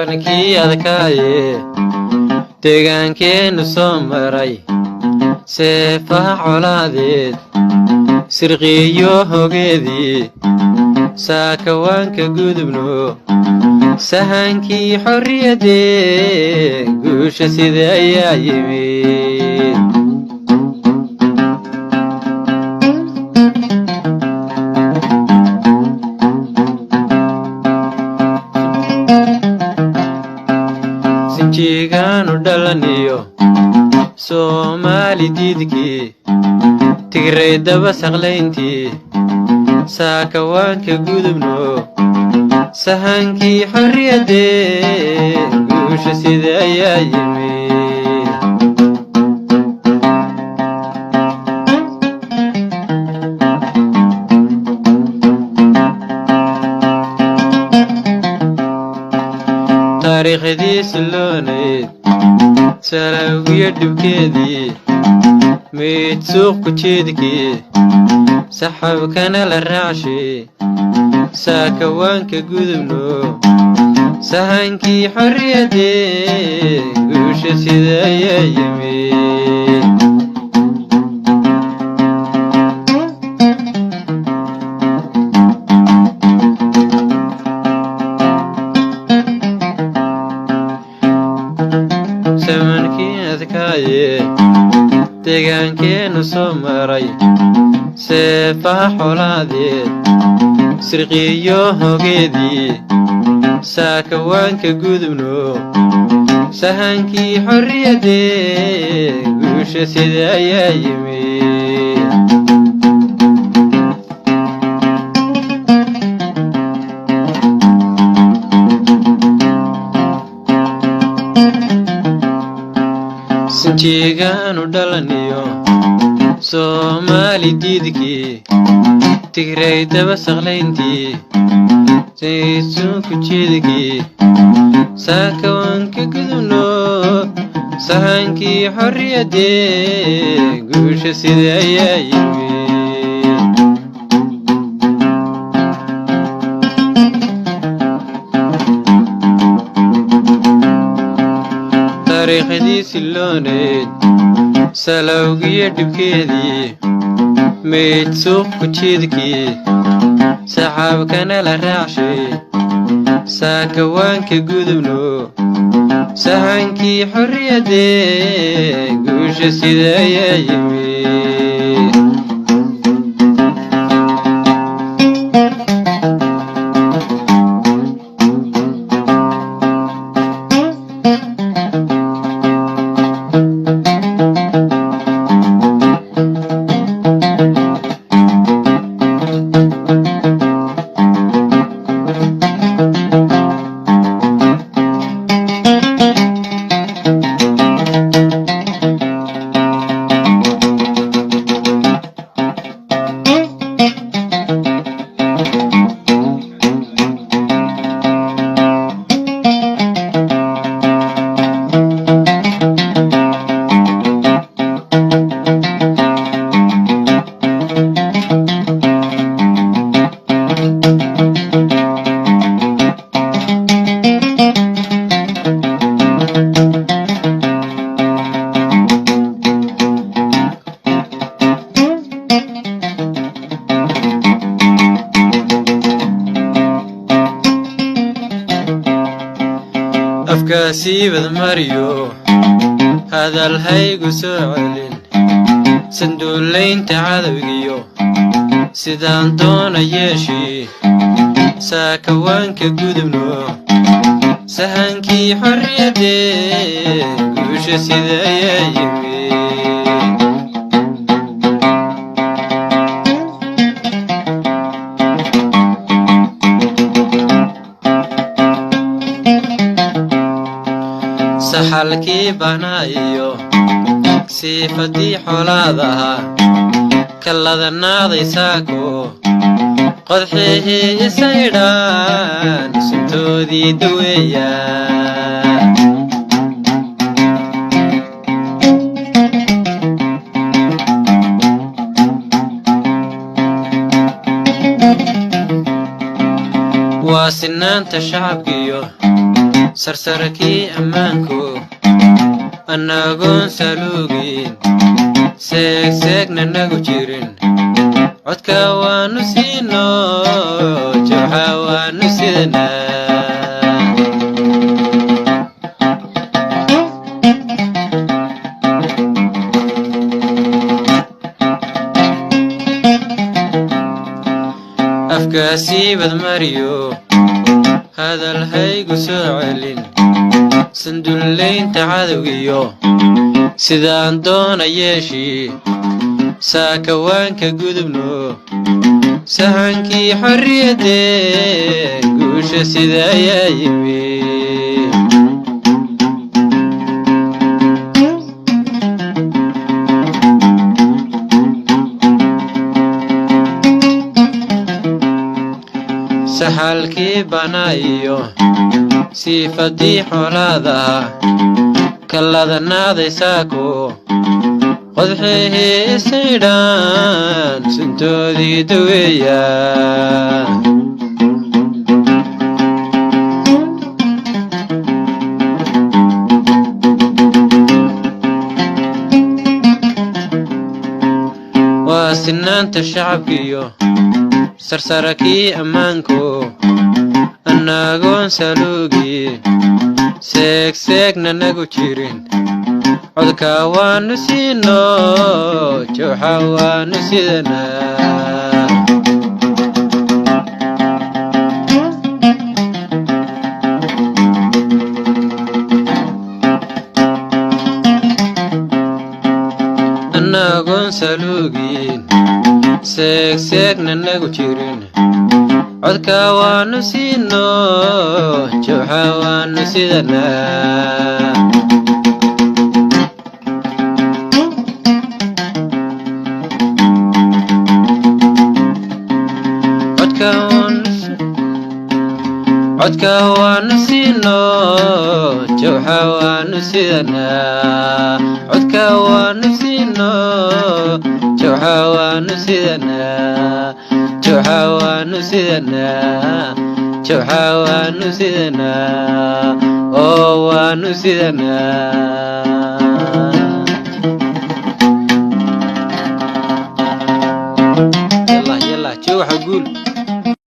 qarankii adkaaye deegaankeenu soo maray seefaha colaadeed sirqiyo hogeedii saakawaanka gudubno sahankii xorriyadee guusha sida ayaa yimid sinjigaanu dhalaniyo Somali diidkii tigray daba saqlayntii saakawaanka gudubno sahankii xorriyadee guusha sida ayaa yimid taariikhdiisa loonayd salawgiyo dhibkeedii meyd suuqku jeedkii saxabkana la raacshay saakawaanka gudubno sahankii xorriyadee guusha sida ayaa yimid zamankii adkaaye deegaankeenu soo maray seefaha xolaadeed sirqiyo hogeedii saakawaanka gudubno sahankii xorriyadee guusha sida ayaa yimid sinjigaanu dhalaniyo Somali diidkii tigray daba saqlayntii saysuunku jeedkii saakawaanka gudubno sahankii xorriyadee guusha sida ayaa yimid taariikhdiisi loonayd salawgiyo dhibkeedii meyd suuqku jeedkii saxaabkana la raacshay saakawaanka gudubno sahankii xorriyadee guusha sida ayaa yimid afkaasiibad mariyo hadal haygu soo celin sanduulaynta cadawgiyo sidaan doona yeeshii saakawaanka gudubno sahankii xorriyadee guusha sida ayaa yimid saxalkii banaayo siifadii xolaadaha kalladannaaday saako qodxihii isaydhaan suntoodii daweeya waa sinaanta shacabkiyo sarsarkii ammaanku annagoon saluugin seegseegna nagu jirin codka waanu siino jawxa waanu sidnaa afkaasiibad mariyo hadal haygu soo celin sandullaynta cadowgiyo sidaan doona yeeshii saakawaanka gudubno sahankii xorriyadeen guusha sida ayaa yimi saxalkii banaayo siifadii xoolaadaha kalladannaaday saako qodxihii isaydhaan suntoodii daweeya waa sinaanta shacabkiyo sarsarakii ammaanku annagoon saluugii seegseegna nagu jirin codka waanu siino jawxa waanu sidnaa annagoon saluugin seegseegna nagu jirin codka waanu siino jawxa waanu sidnaa codka waanu siino jawxa waanu sidnaa codka waanu siino jawxa waanu sidnaa jawxa waanu sidnaa jawxa waanu sidnaa oo waanu sidnaa yalla yalla jawxa guul